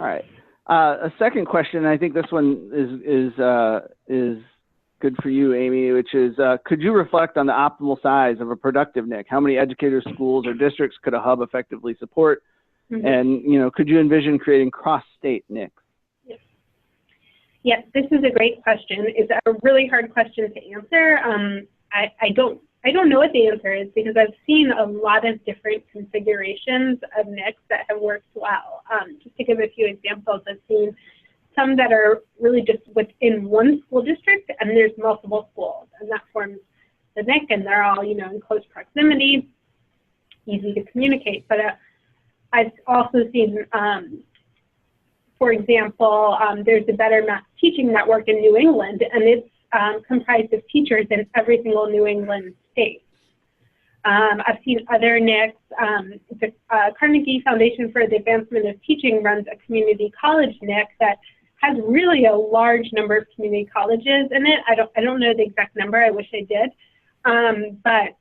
All right. A second question, I think this one is good for you, Amy, which is, could you reflect on the optimal size of a productive NIC? How many educators, schools, or districts could a hub effectively support? Mm-hmm. And, could you envision creating cross-state NICs? Yes, this is a great question. It's a really hard question to answer. I don't know what the answer is because I've seen a lot of different configurations of NICs that have worked well. Just to give a few examples, I've seen some that are really just within one school district and there's multiple schools, and that forms the NIC, and they're all, in close proximity, easy to communicate. But I've also seen, for example, there's a Better Math Teaching Network in New England, and it's comprised of teachers in every single New England state. I've seen other NICs. The Carnegie Foundation for the Advancement of Teaching runs a community college NIC that has really a large number of community colleges in it. I don't know the exact number. I wish I did, but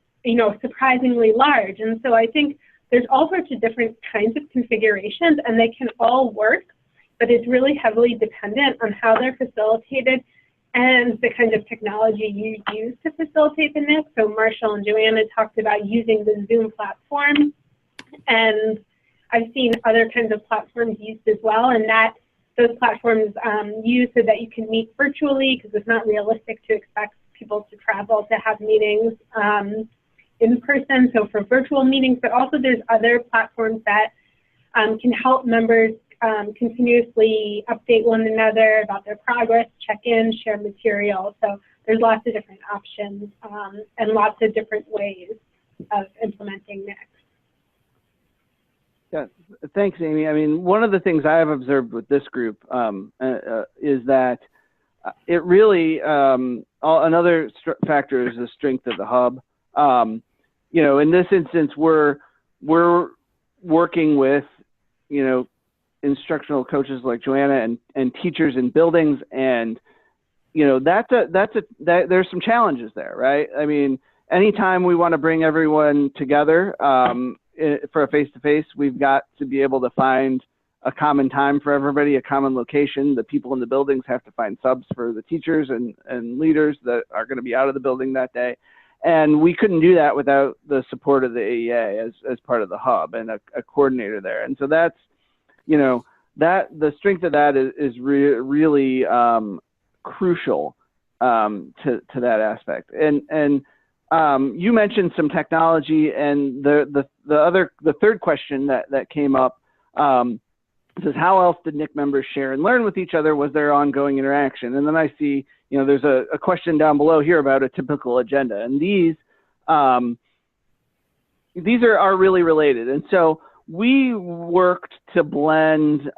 surprisingly large. And so I think there's all sorts of different kinds of configurations, and they can all work, but it's really heavily dependent on how they're facilitated and the kind of technology you use to facilitate the NIC. So Marshall and Joanna talked about using the Zoom platform, and I've seen other kinds of platforms used as well, and those platforms used so that you can meet virtually, because it's not realistic to expect people to travel to have meetings in person, so for virtual meetings. But also there's other platforms that can help members continuously update one another about their progress, check in, share material. So there's lots of different options and lots of different ways of implementing NICs. Yeah, thanks, Amy. I mean, one of the things I have observed with this group is that it really, another factor is the strength of the hub. In this instance, we're working with, instructional coaches like Joanna and teachers in buildings, and there's some challenges there, right? I mean, anytime we want to bring everyone together for a face-to-face, we've got to be able to find a common time for everybody, a common location. The people in the buildings have to find subs for the teachers and leaders that are going to be out of the building that day. And we couldn't do that without the support of the AEA as part of the hub and a coordinator there. And so that's, that the strength of that is really crucial to that aspect. And you mentioned some technology, and the third question that came up says, how else did NIC members share and learn with each other? Was there ongoing interaction? And then I see, there's a question down below here about a typical agenda, and these are really related. And so we worked to blend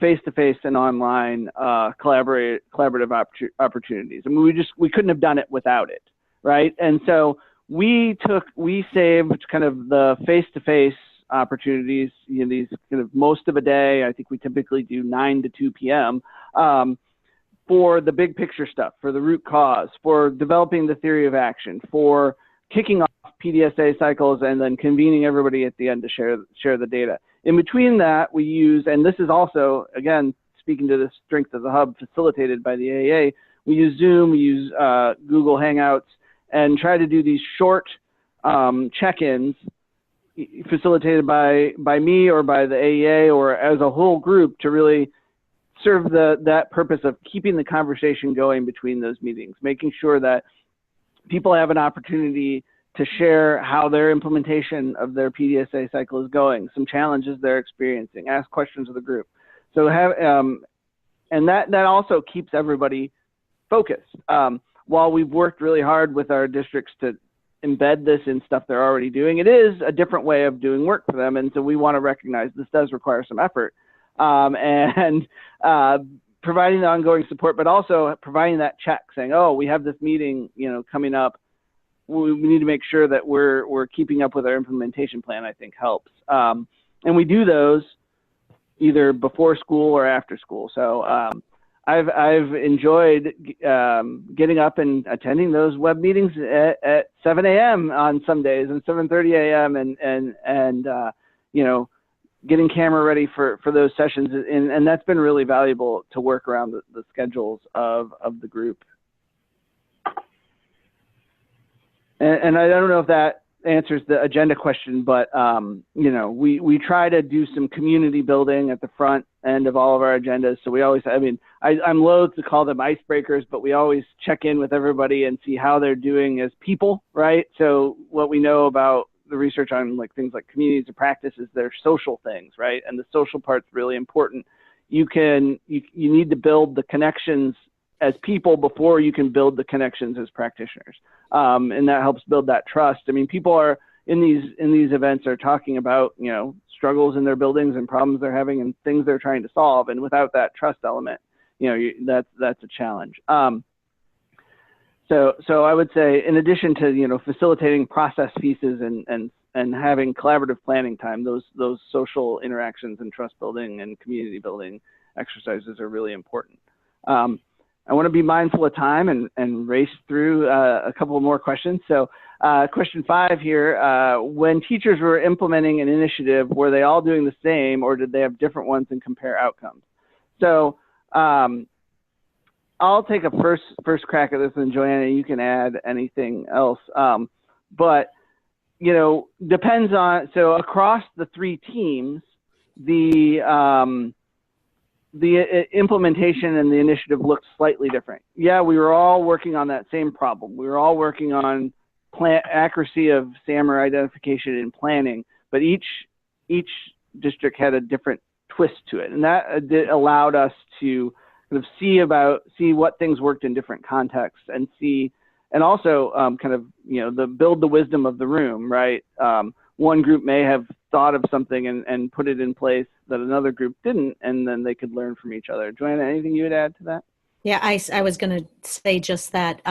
face-to-face and online collaborative opportunities. I mean, we couldn't have done it without it, right? And so we saved kind of the face-to-face opportunities, these kind of most of a day. I think we typically do 9 to 2 p.m. For the big picture stuff, for the root cause, for developing the theory of action, for kicking off PDSA cycles, and then convening everybody at the end to share the data. In between that, we use, and this is also, again, speaking to the strength of the hub facilitated by the AAA, we use Zoom, we use Google Hangouts, and try to do these short check-ins facilitated by me or by the AEA or as a whole group to really serve that purpose of keeping the conversation going between those meetings, making sure that people have an opportunity to share how their implementation of their PDSA cycle is going, some challenges they're experiencing, ask questions of the group. So and that also keeps everybody focused. While we've worked really hard with our districts to embed this in stuff they're already doing, it is a different way of doing work for them. And so we want to recognize this does require some effort. And providing the ongoing support, but also providing that check saying, oh, we have this meeting, coming up. We need to make sure that we're keeping up with our implementation plan, I think helps. And we do those either before school or after school. So I've enjoyed getting up and attending those web meetings at 7 a.m. on some days and 7:30 a.m. and getting camera ready for those sessions, and that's been really valuable to work around the schedules of the group. And I don't know if that answers the agenda question, but you know, we try to do some community building at the front end of all of our agendas. So we always, I mean, I'm loath to call them icebreakers, but we always check in with everybody and see how they're doing as people, right? So what we know about the research on like things like communities of practice is they're social things, right? And the social part's really important. You need to build the connections as people before you can build the connections as practitioners. And that helps build that trust. I mean, people are in these events are talking about, you know, struggles in their buildings and problems they're having and things they're trying to solve. And without that trust element, you know, that's a challenge. So I would say, in addition to, you know, facilitating process pieces and having collaborative planning time, those social interactions and trust building and community building exercises are really important. I want to be mindful of time and race through a couple more questions. So question 5 here, when teachers were implementing an initiative, were they all doing the same or did they have different ones and compare outcomes? So I'll take a first crack at this, and Joanna, you can add anything else. But, you know, depends on, so across the 3 teams, the implementation and the initiative looked slightly different. Yeah, we were all working on that same problem. We were all working on accuracy of SAMR identification and planning, but each district had a different twist to it. And that allowed us to kind of see what things worked in different contexts and also kind of, you know, build the wisdom of the room, right? One group may have thought of something and put it in place that another group didn't, and then they could learn from each other. Joanna, anything you would add to that? Yeah, I was going to say just that.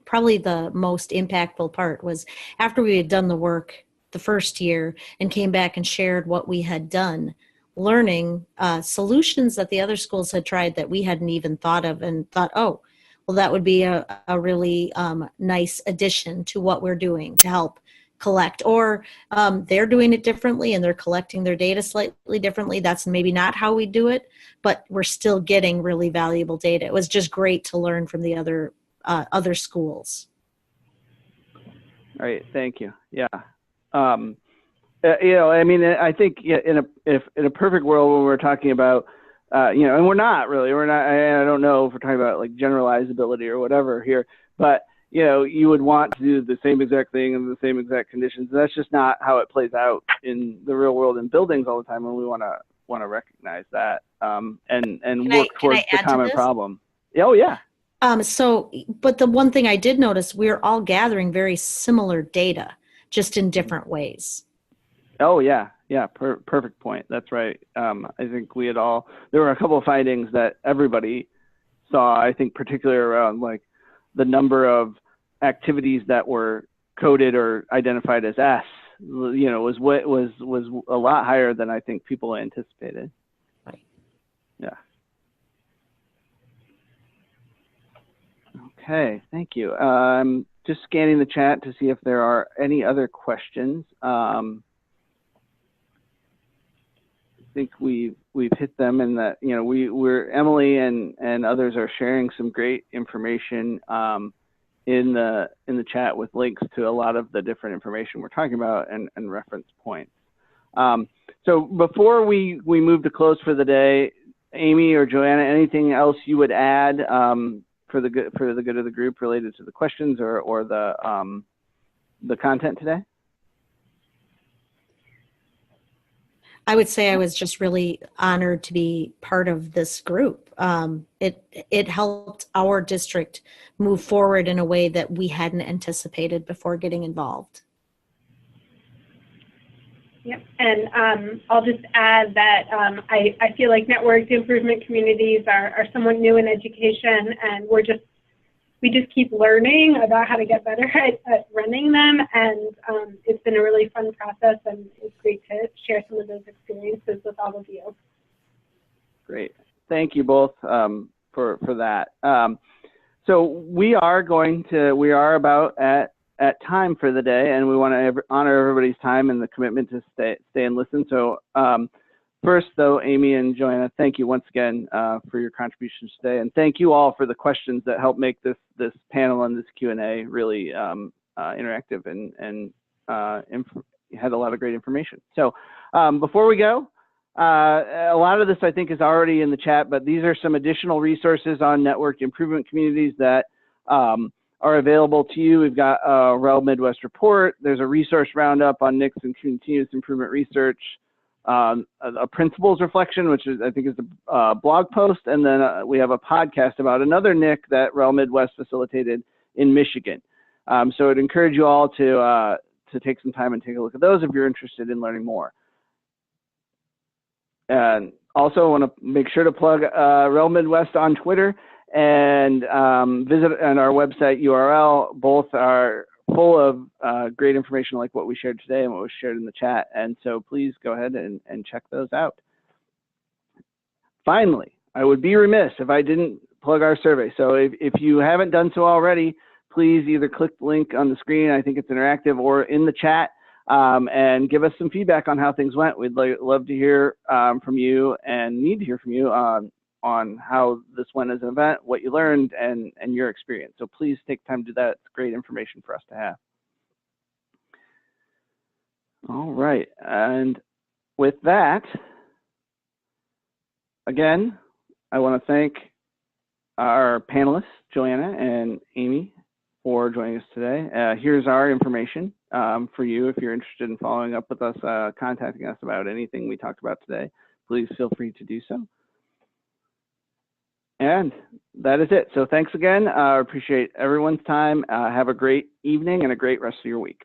Probably the most impactful part was after we had done the work the first year and came back and shared what we had done, learning solutions that the other schools had tried that we hadn't even thought of, and thought, oh, well, that would be a really nice addition to what we're doing to help collect, or they're doing it differently and they're collecting their data slightly differently. That's maybe not how we do it, but we're still getting really valuable data. It was just great to learn from the other schools. All right, thank you. Yeah. You know, I mean, I think in a perfect world when we're talking about, you know, and I don't know if we're talking about like generalizability or whatever here, but you know, you would want to do the same exact thing in the same exact conditions. That's just not how it plays out in the real world in buildings all the time, and we want to recognize that and work towards the common problem. Oh yeah. But the one thing I did notice, we're all gathering very similar data, just in different ways. Oh yeah, perfect point. That's right. I think there were a couple of findings that everybody saw. I think particularly around like the number of activities that were coded or identified as S, you know, was a lot higher than I think people anticipated. Right. Yeah. Okay, thank you. Just scanning the chat to see if there are any other questions. I think we've hit them, and that, you know, Emily and others are sharing some great information in the chat with links to a lot of the different information we're talking about and reference points. So before we move to close for the day, Amy or Joanna, anything else you would add for the good of the group related to the questions or the content today? I would say I was just really honored to be part of this group. It helped our district move forward in a way that we hadn't anticipated before getting involved. Yep, and I'll just add that I feel like networked improvement communities are somewhat new in education, and we just keep learning about how to get better at running them, and it's been a really fun process, and it's great to share some of those experiences with all of you. Great, thank you both for that. So we are about at at time for the day, and we want to honor everybody's time and the commitment to stay and listen. So first, though, Amy and Joanna, thank you once again for your contributions today, and thank you all for the questions that help make this panel and this Q&A really interactive and had a lot of great information. So before we go, a lot of this I think is already in the chat, but these are some additional resources on network improvement communities that are available to you. We've got a REL Midwest report. There's a resource roundup on NICS and continuous improvement research, a principles reflection, which is, I think, is a blog post, and then we have a podcast about another NIC that REL Midwest facilitated in Michigan. So I'd encourage you all to take some time and take a look at those if you're interested in learning more. And also, I want to make sure to plug REL Midwest on Twitter and visit on our website URL. Both are full of great information like what we shared today and what was shared in the chat. And so please go ahead and check those out. Finally, I would be remiss if I didn't plug our survey. So if you haven't done so already, please either click the link on the screen, I think it's interactive, or in the chat, and give us some feedback on how things went. We'd love to hear from you and need to hear from you on how this went as an event, what you learned, and your experience. So please take time to do that. It's great information for us to have. All right, and with that, again, I want to thank our panelists, Joanna and Amy, for joining us today. Here's our information for you if you're interested in following up with us, contacting us about anything we talked about today. Please feel free to do so. And that is it. So thanks again. I appreciate everyone's time. Have a great evening and a great rest of your week.